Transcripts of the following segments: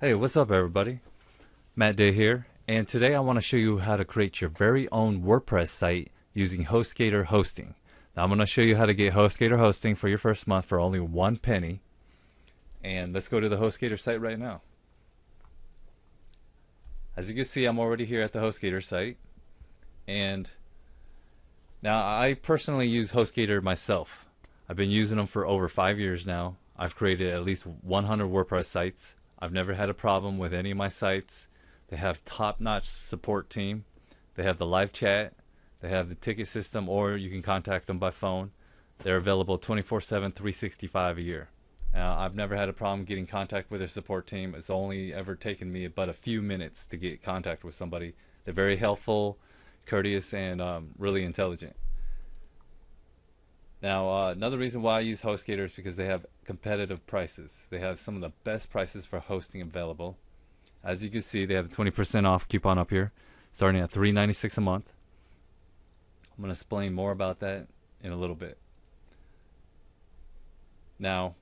Hey, what's up, everybody? Matt Day here, and today I want to show you how to create your very own WordPress site using HostGator hosting. Now, I'm going to show you how to get HostGator hosting for your first month for only 1 penny. And let's go to the HostGator site right now. As you can see, I'm already here at the HostGator site, and now I personally use HostGator myself. I've been using them for over 5 years now. I've created at least 100 WordPress sites. I've never had a problem with any of my sites. They have top-notch support team. They have the live chat. They have the ticket system, or you can contact them by phone. They're available 24/7, 365 a year. Now, I've never had a problem getting contact with their support team. It's only ever taken me but a few minutes to get contact with somebody. They're very helpful, courteous, and really intelligent. Now, another reason why I use HostGator is because they have competitive prices. They have some of the best prices for hosting available. As you can see, they have a 20% off coupon up here, starting at $3.96 a month. I'm going to explain more about that in a little bit. Now,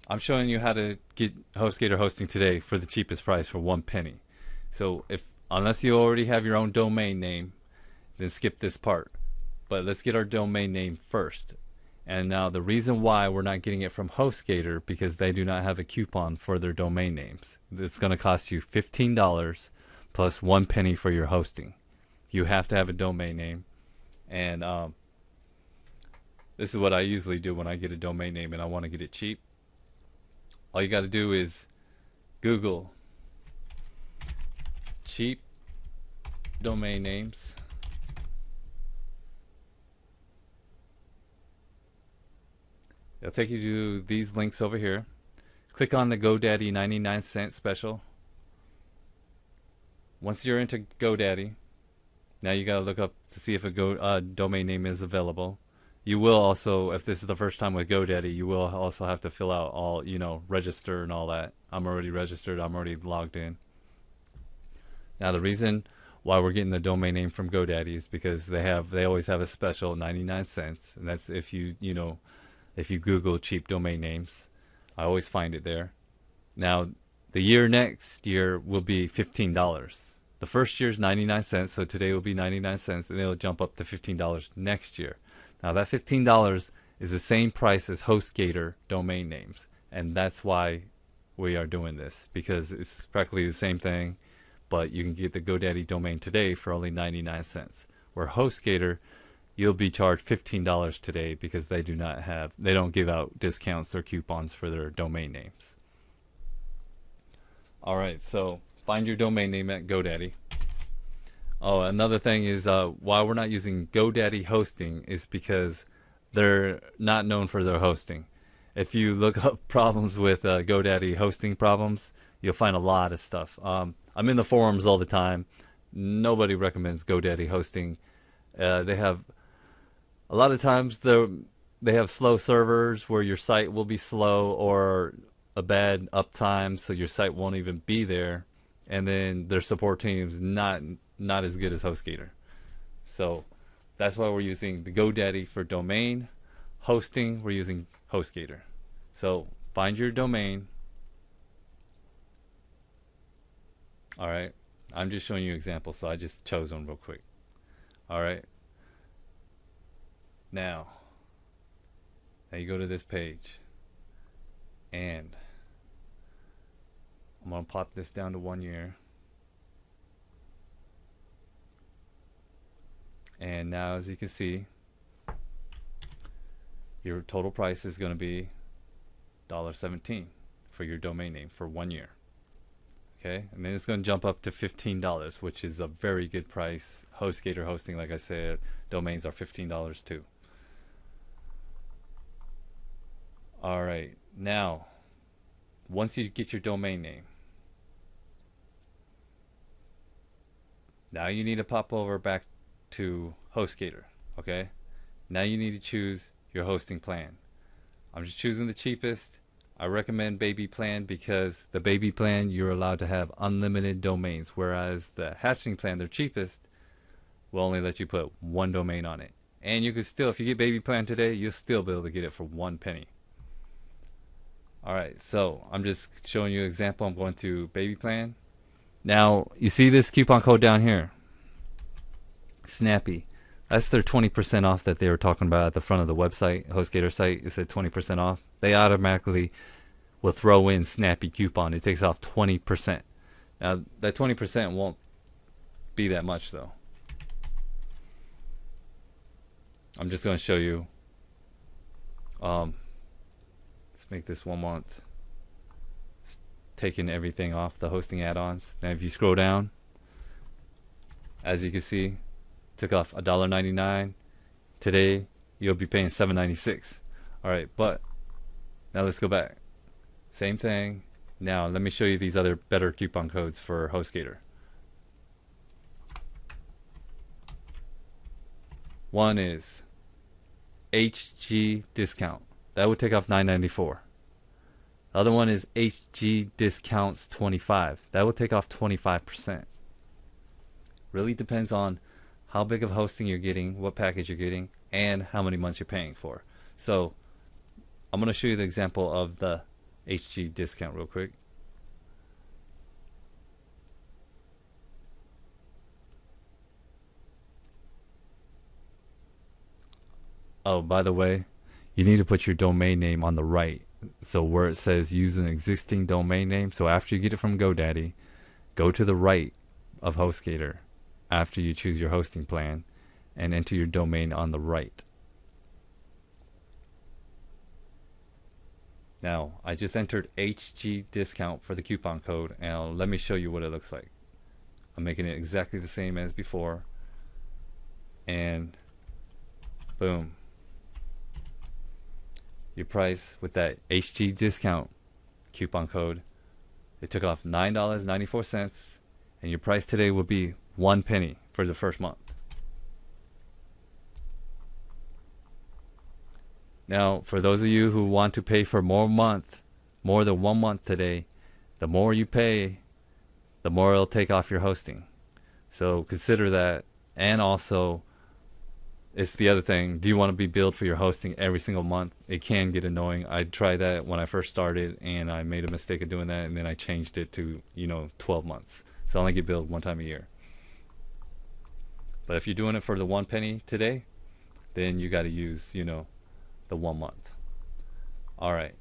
I'm showing you how to get HostGator hosting today for the cheapest price for 1 penny. So, unless you already have your own domain name, then skip this part. But let's get our domain name first. And now the reason why we're not getting it from HostGator, because they do not have a coupon for their domain names. It's going to cost you $15 plus 1 penny for your hosting. You have to have a domain name. And this is what I usually do when I get a domain name and I want to get it cheap. All you got to do is Google cheap domain names. It'll take you to these links over here. Click on the GoDaddy 99-cent special. Once you're into GoDaddy, now you gotta look up to see if a domain name is available. You will also, if this is the first time with GoDaddy, you will also have to fill out all, register and all that. I'm already registered. I'm already logged in. Now the reason why we're getting the domain name from GoDaddy is because they always have a special 99 cents, and that's if you Google cheap domain names. I always find it there. Now, the next year will be $15. The first year is 99 cents, so today will be 99 cents, and it'll jump up to $15 next year. Now, that $15 is the same price as HostGator domain names, and that's why we are doing this, because it's practically the same thing, but you can get the GoDaddy domain today for only 99 cents. Where HostGator, you'll be charged $15 today because they don't give out discounts or coupons for their domain names. Alright, so find your domain name at GoDaddy. Oh, another thing is why we're not using GoDaddy hosting is because they're not known for their hosting. If you look up problems with GoDaddy hosting problems, you'll find a lot of stuff. I'm in the forums all the time. Nobody recommends GoDaddy hosting. They have a lot of times they have slow servers where your site will be slow, or a bad uptime, so your site won't even be there. And then their support team's not as good as HostGator. So that's why we're using the GoDaddy for domain. Hosting, we're using HostGator. So find your domain. Alright, I'm just showing you examples, so I just chose one real quick. Alright. Now you go to this page, and I'm going to pop this down to 1 year. And now, as you can see, your total price is going to be $1.17 for your domain name for 1 year. Okay, and then it's going to jump up to $15, which is a very good price. HostGator hosting, like I said, domains are $15 too. Alright, now, once you get your domain name, now you need to pop over back to HostGator, okay? Now you need to choose your hosting plan. I'm just choosing the cheapest. I recommend baby plan because the baby plan, you're allowed to have unlimited domains, whereas the hatchling plan, their cheapest, will only let you put one domain on it. And you could still, if you get baby plan today, you'll still be able to get it for 1 penny. All right, so I'm just showing you an example. I'm going to baby plan. Now, you see this coupon code down here, Snappy. That's their 20% off that they were talking about at the front of the website, HostGator site. It said 20% off. They automatically will throw in Snappy coupon. It takes off 20%. Now, that 20% won't be that much, though. I'm just going to show you. Let's make this 1 month. It's taking everything off the hosting add-ons. Now, if you scroll down, as you can see, took off $1.99. Today, you'll be paying $7.96. All right, but now let's go back. Same thing. Now, let me show you these other better coupon codes for HostGator. One is HG discount. That would take off $9.94. The other one is HG discounts 25. That would take off 25%. Really depends on how big of hosting you're getting, what package you're getting, and how many months you're paying for. So I'm going to show you the example of the HG discount real quick. Oh, by the way, you need to put your domain name on the right. So where it says use an existing domain name, so after you get it from GoDaddy, go to the right of HostGator after you choose your hosting plan and enter your domain on the right. Now, I just entered HG discount for the coupon code, and let me show you what it looks like. I'm making it exactly the same as before, and boom. Your price with that HG discount coupon code, it took off $9.94, and your price today will be 1 penny for the first month. Now, for those of you who want to pay for more than 1 month today, the more you pay, the more it'll take off your hosting. So consider that. And also, it's the other thing. Do you want to be billed for your hosting every single month? It can get annoying. I tried that when I first started, and I made a mistake of doing that, and then I changed it to 12 months. So I only get billed 1 time a year. But if you're doing it for the 1 penny today, then you got to use the 1 month. All right.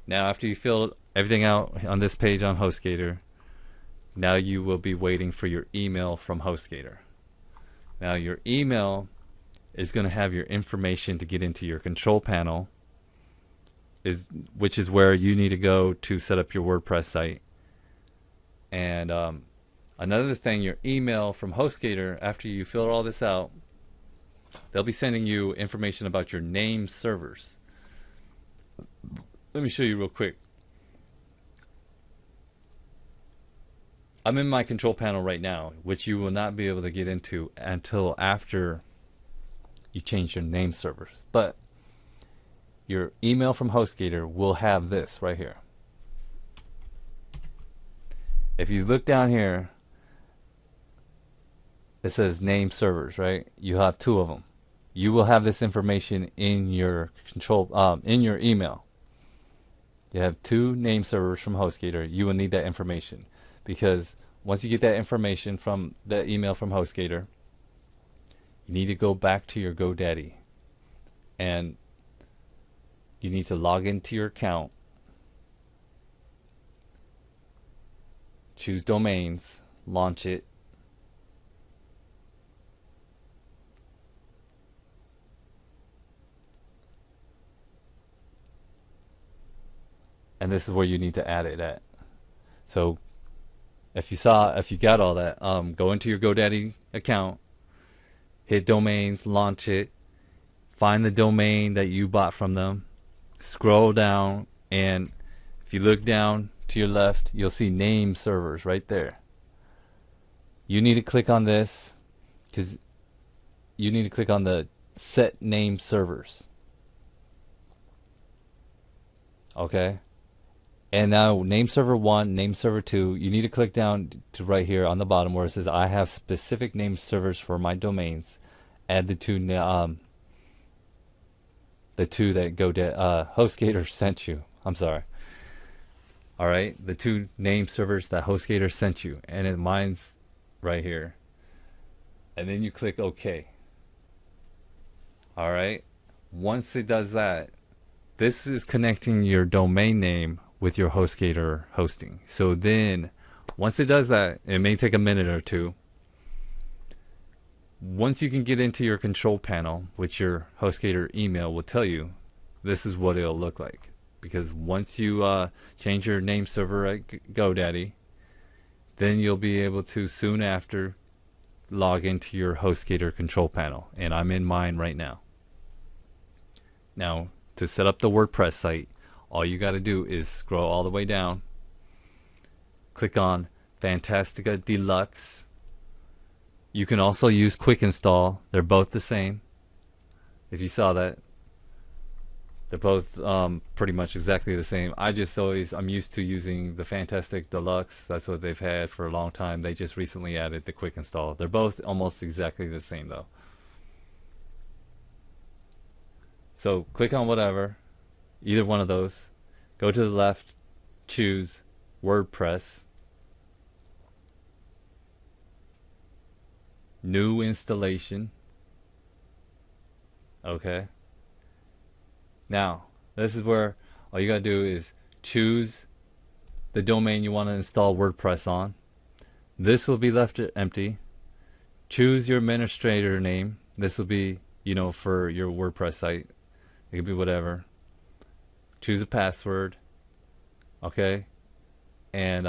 Now, after you fill everything out on this page on HostGator, now you will be waiting for your email from HostGator. Now, your email is going to have your information to get into your control panel, which is where you need to go to set up your WordPress site. And another thing, your email from HostGator, after you fill all this out, they'll be sending you information about your name servers. Let me show you real quick. I'm in my control panel right now, which you will not be able to get into until after you change your name servers. But your email from HostGator will have this right here. If you look down here, it says name servers, right? You have 2 of them. You will have this information in your in your email. You have 2 name servers from HostGator. You will need that information, because once you get that information from the email from HostGator, you need to go back to your GoDaddy, and you need to log into your account, choose domains, launch it, and this is where you need to add it at. So if you got all that, go into your GoDaddy account, hit domains, launch it, find the domain that you bought from them, scroll down, and if you look down to your left, you'll see name servers right there. You need to click on this, because you need to click on the set name servers. Okay? And now name server 1, name server 2, you need to click down to right here on the bottom where it says I have specific name servers for my domains. Add the two that HostGator sent you. I'm sorry. All right, the two name servers that HostGator sent you, and mine's right here. And then you click OK. All right. Once it does that, this is connecting your domain name with your HostGator hosting. So then, once it does that, it may take a minute or two. Once you can get into your control panel, which your HostGator email will tell you, this is what it'll look like. Because once you change your name server at GoDaddy, then you'll be able to soon after log into your HostGator control panel. And I'm in mine right now. Now, to set up the WordPress site, all you got to do is scroll all the way down, click on Fantastica Deluxe. You can also use Quick Install. They're both the same. If you saw that, they're both pretty much exactly the same. I'm used to using the Fantastic Deluxe. That's what they've had for a long time. They just recently added the Quick Install. They're both almost exactly the same though. So click on whatever, either one of those. Go to the left, choose WordPress. New installation. Okay. Now, this is where all you gotta do is choose the domain you want to install WordPress on. This will be left empty. Choose your administrator name. This will be, for your WordPress site. It could be whatever. Choose a password. Okay. And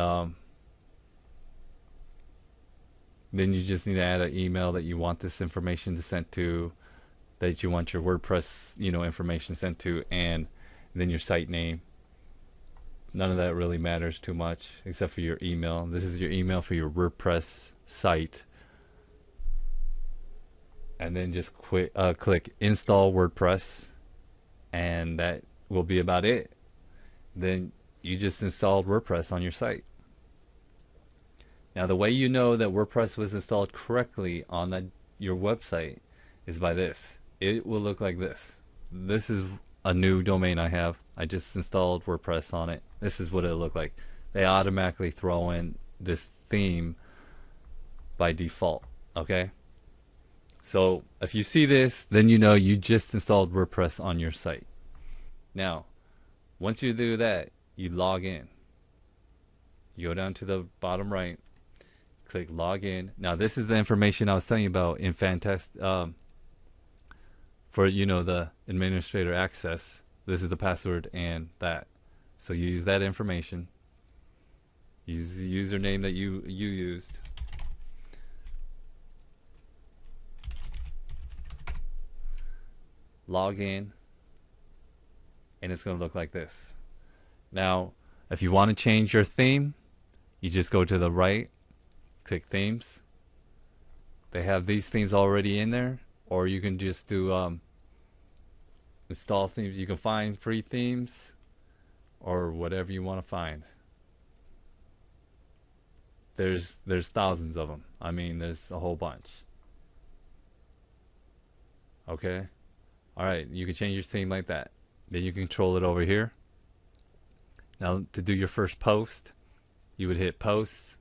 then you just need to add an email that you want this information to send to, that you want your WordPress, information sent to, and then your site name. None of that really matters too much except for your email. This is your email for your WordPress site. And then just click install WordPress, and that will be about it. Then you just installed WordPress on your site. Now, the way you know that WordPress was installed correctly on your website is by this. It will look like this. This is a new domain I have. I just installed WordPress on it. This is what it'll look like. They automatically throw in this theme by default. Okay? So if you see this, then you know you just installed WordPress on your site. Now, once you do that, you log in. You go down to the bottom right, click log in. Now, this is the information I was telling you about in Fantastic for the administrator access. This is the password and that. So you use that information. Use the username that you used. Log in, and it's going to look like this. Now, if you want to change your theme, you just go to the right, click themes. They have these themes already in there, or you can just do install themes. You can find free themes or whatever you want to find. There's thousands of them. I mean, there's a whole bunch. Okay? Alright, you can change your theme like that. Then you control it over here. Now, to do your first post, you would hit posts.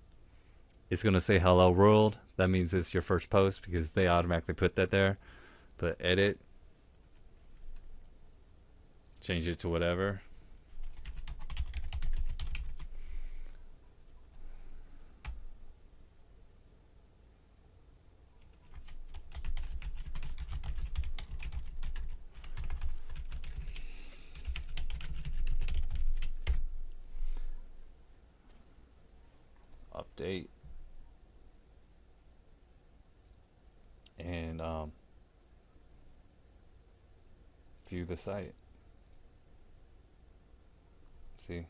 It's going to say hello world. That means it's your first post because they automatically put that there. But edit. Change it to whatever. Update. And view the site. See,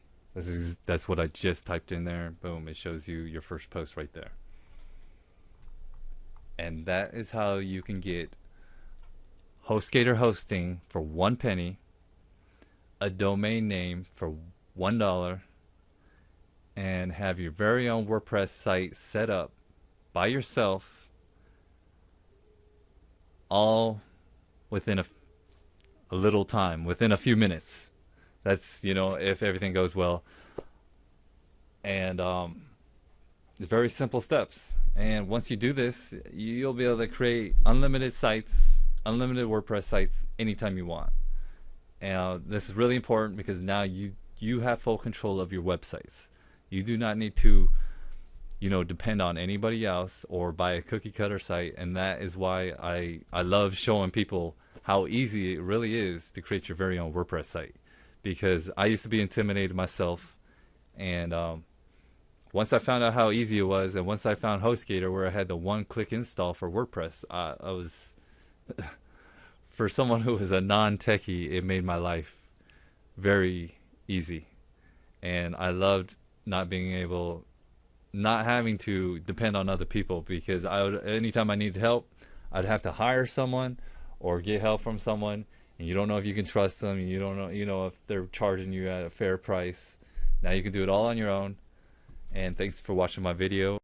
that's what I just typed in there. Boom, it shows you your first post right there. And that is how you can get HostGator hosting for 1 penny, a domain name for $1, and have your very own WordPress site set up by yourself, all within a little time, within a few minutes. That's, if everything goes well. And it's very simple steps. And once you do this, you'll be able to create unlimited sites, unlimited WordPress sites anytime you want. And this is really important because now you have full control of your websites. You do not need to, depend on anybody else or buy a cookie cutter site. And that is why I love showing people how easy it really is to create your very own WordPress site. Because I used to be intimidated myself, and once I found out how easy it was, and once I found HostGator where I had the one-click install for WordPress, I was, for someone who was a non-techie, it made my life very easy. And I loved not having to depend on other people, because anytime I needed help, I'd have to hire someone or get help from someone, and you don't know if you can trust them, you don't know, if they're charging you at a fair price. Now you can do it all on your own. And thanks for watching my video.